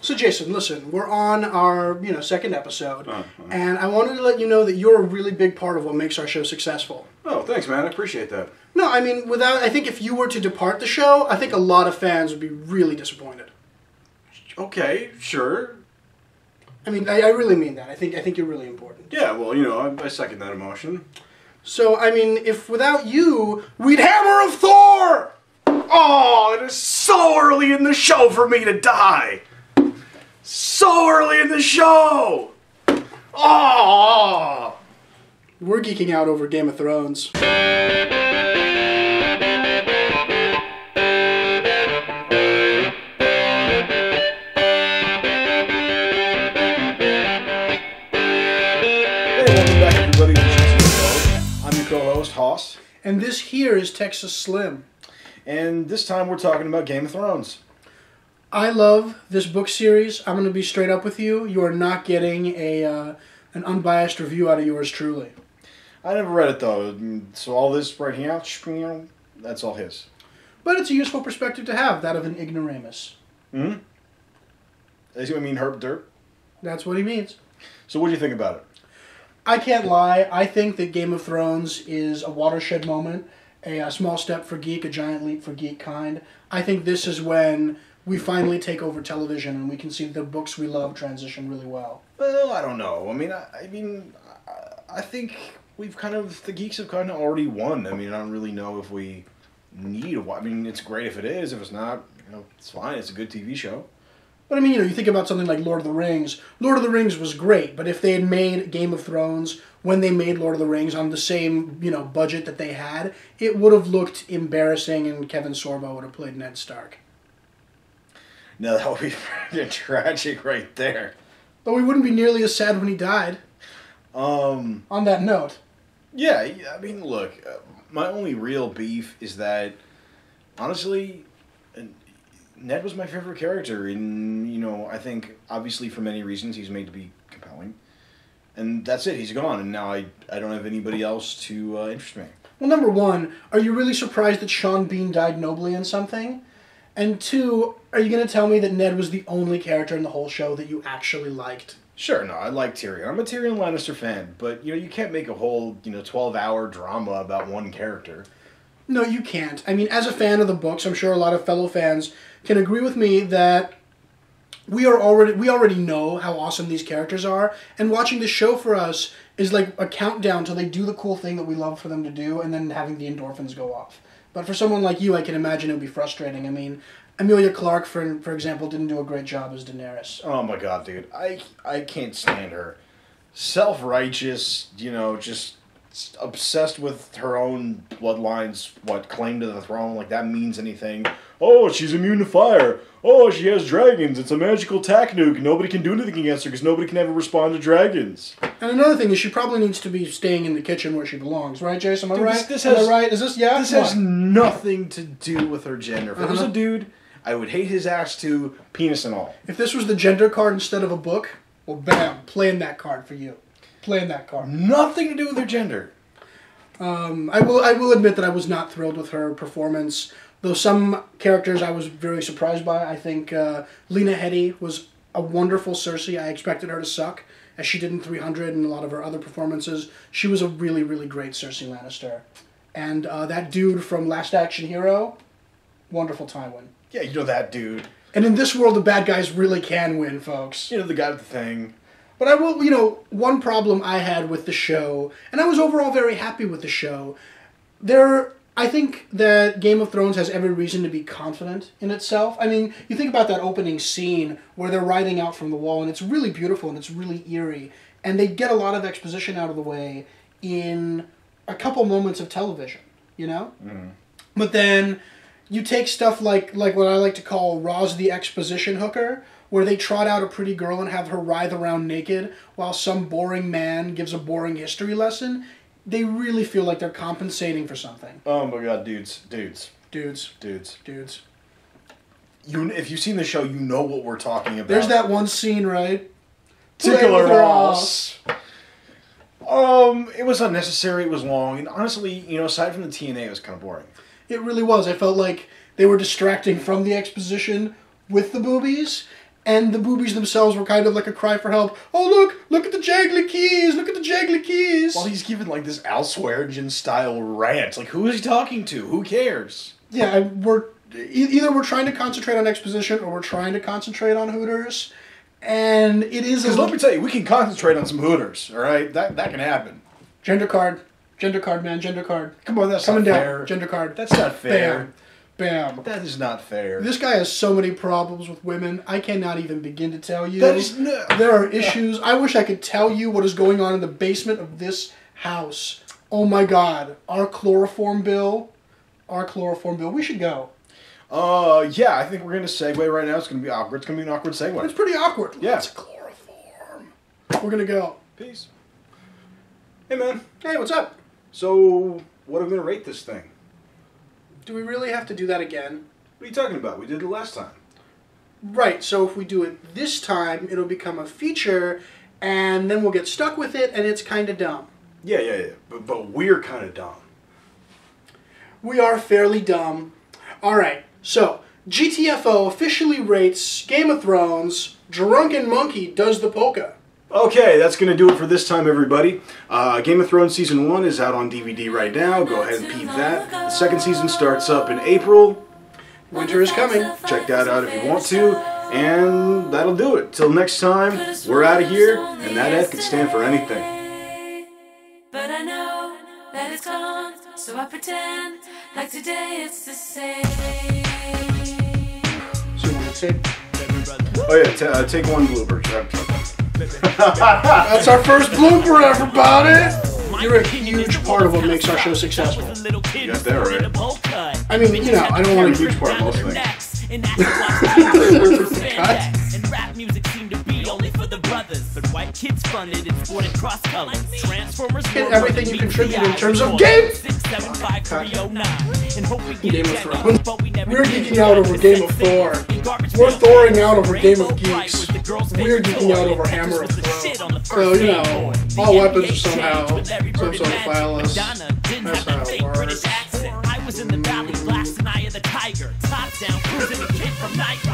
So Jason, listen, we're on our second episode, and I wanted to let you know that you're a really big part of what makes our show successful. Oh, thanks, man. I appreciate that. No, I mean, I think if you were to depart the show, I think a lot of fans would be really disappointed. Okay, sure. I mean, I really mean that. I think you're really important. Yeah, well, I second that emotion. So, I mean, if without you, we'd Hammer of Thor! Oh, it is so early in the show for me to die! So early in the show! Oh! We're geeking out over Game of Thrones. Co-host Hoss, and this here is Texas Slim, and this time we're talking about Game of Thrones. I love this book series. I'm going to be straight up with you. You are not getting an unbiased review out of yours truly. I never read it though, so all this right here, that's all his. But it's a useful perspective to have, that of an ignoramus. Hmm. Is he mean herp derp? That's what he means. So what do you think about it? I can't lie. I think that Game of Thrones is a watershed moment, a small step for geek, a giant leap for geek kind. I think this is when we finally take over television and we can see the books we love transition really well. Well, I don't know. I think the geeks have kind of already won. I mean, I don't really know if we need a. I mean, it's great if it is. If it's not, it's fine. It's a good TV show. But I mean, you think about something like Lord of the Rings. Lord of the Rings was great, but if they had made Game of Thrones when they made Lord of the Rings on the same, budget that they had, it would have looked embarrassing and Kevin Sorbo would have played Ned Stark. No, that would be pretty tragic right there. But we wouldn't be nearly as sad when he died. On that note. Yeah, I mean, look, my only real beef is that, honestly, Ned was my favorite character, and, I think, obviously, for many reasons, he's made to be compelling. And that's it, he's gone, and now I don't have anybody else to interest me. Well, number one, are you really surprised that Sean Bean died nobly in something? And two, are you going to tell me that Ned was the only character in the whole show that you actually liked? Sure, no, I like Tyrion. I'm a Tyrion Lannister fan, but, you can't make a whole, 12-hour drama about one character. No, you can't. I mean, as a fan of the books, I'm sure a lot of fellow fans can agree with me that we already know how awesome these characters are, and watching the show for us is like a countdown till they do the cool thing that we love for them to do, and then having the endorphins go off. But for someone like you, I can imagine it would be frustrating. I mean, Emilia Clarke, for example, didn't do a great job as Daenerys. Oh my god, dude. I can't stand her. Self-righteous, just obsessed with her own bloodline's claim to the throne, like that means anything. Oh, she's immune to fire. Oh, she has dragons. It's a magical tack nuke. Nobody can do anything against her because nobody can ever respond to dragons. And another thing is she probably needs to be staying in the kitchen where she belongs, right, Jason? Am I right? This has, Am I right? Is this, yeah? This has nothing to do with her gender. If it was a dude, I would hate his ass too, penis and all. If this was the gender card instead of a book, well, bam, playing that card for you. Playing that card. Nothing to do with her gender. I will admit that I was not thrilled with her performance, though some characters I was very surprised by. I think Lena Headey was a wonderful Cersei. I expected her to suck, as she did in 300 and a lot of her other performances. She was a really, really great Cersei Lannister. And that dude from Last Action Hero, wonderful Tywin. Yeah, that dude. And in this world, the bad guys really can win, folks. The guy with the thing. But I will, one problem I had with the show, and I was overall very happy with the show, I think that Game of Thrones has every reason to be confident in itself. I mean, you think about that opening scene where they're riding out from the wall, and it's really beautiful and it's really eerie, and they get a lot of exposition out of the way in a couple moments of television, Mm. But then you take stuff like what I like to call Roz the exposition hooker, where they trot out a pretty girl and have her writhe around naked while some boring man gives a boring history lesson. They really feel like they're compensating for something. Oh my god, dudes. Dudes. If you've seen the show, you know what we're talking about. There's that one scene, right? Tickler Ross. It was unnecessary, it was long, and honestly, aside from the TNA, it was kind of boring. It really was. I felt like they were distracting from the exposition with the boobies, and the boobies themselves were kind of like a cry for help. Oh, look at the jaggly keys, look at the jaggly keys. While he's giving like this Al Swearingen style rant. Like, who is he talking to? Who cares? Yeah, either we're trying to concentrate on exposition or we're trying to concentrate on Hooters. And it is... Because let me tell you, we can concentrate on some Hooters, all right? That can happen. Gender card, man, gender card. Come on, that's coming not down. fair. Gender card. That's not fair. Bam. That is not fair. This guy has so many problems with women. I cannot even begin to tell you. That is There are issues. I wish I could tell you what is going on in the basement of this house. Oh my God. Our chloroform bill. We should go. Yeah, I think we're going to segue right now. It's going to be awkward. It's going to be an awkward segue. It's pretty awkward. Yeah. It's chloroform. We're going to go. Peace. Hey, man. Hey, what's up? So, what are we going to rate this thing? Do we really have to do that again? What are you talking about? We did it last time. Right, so if we do it this time, it'll become a feature, and then we'll get stuck with it, and it's kind of dumb. Yeah. But we're kind of dumb. We are fairly dumb. Alright, so GTF O officially rates Game of Thrones, Drunken Monkey Does the Polka. Okay, that's going to do it for this time, everybody. Game of Thrones Season 1 is out on DVD right now. Go ahead and peep that. The second season starts up in April. Winter is coming. Check that out if you want to. And that'll do it. Till next time, we're out of here, and that F could stand for anything. But I know that it's gone, so I pretend like today it's the same. So you want to take? Oh yeah, take one blooper. That's our first blooper, everybody! You're a huge part of what makes our show successful. You got that right. I mean, you know, I don't want to Huge part of most things. And rap music seemed to be only for the brothers, but white kids funded and sported cross colors. Transformers Get everything you contribute in terms of game. Game of Thrones. We're geeking out over Game of Thor. We're Thoring out over Game of Geeks. We're geeking out over Hammer of Thrones. So, you know, all weapons are somehow some sort of fileless. That's how it works. I was in the valley, blasting Eye of the Tiger. Top down, cruising a kid from Niger.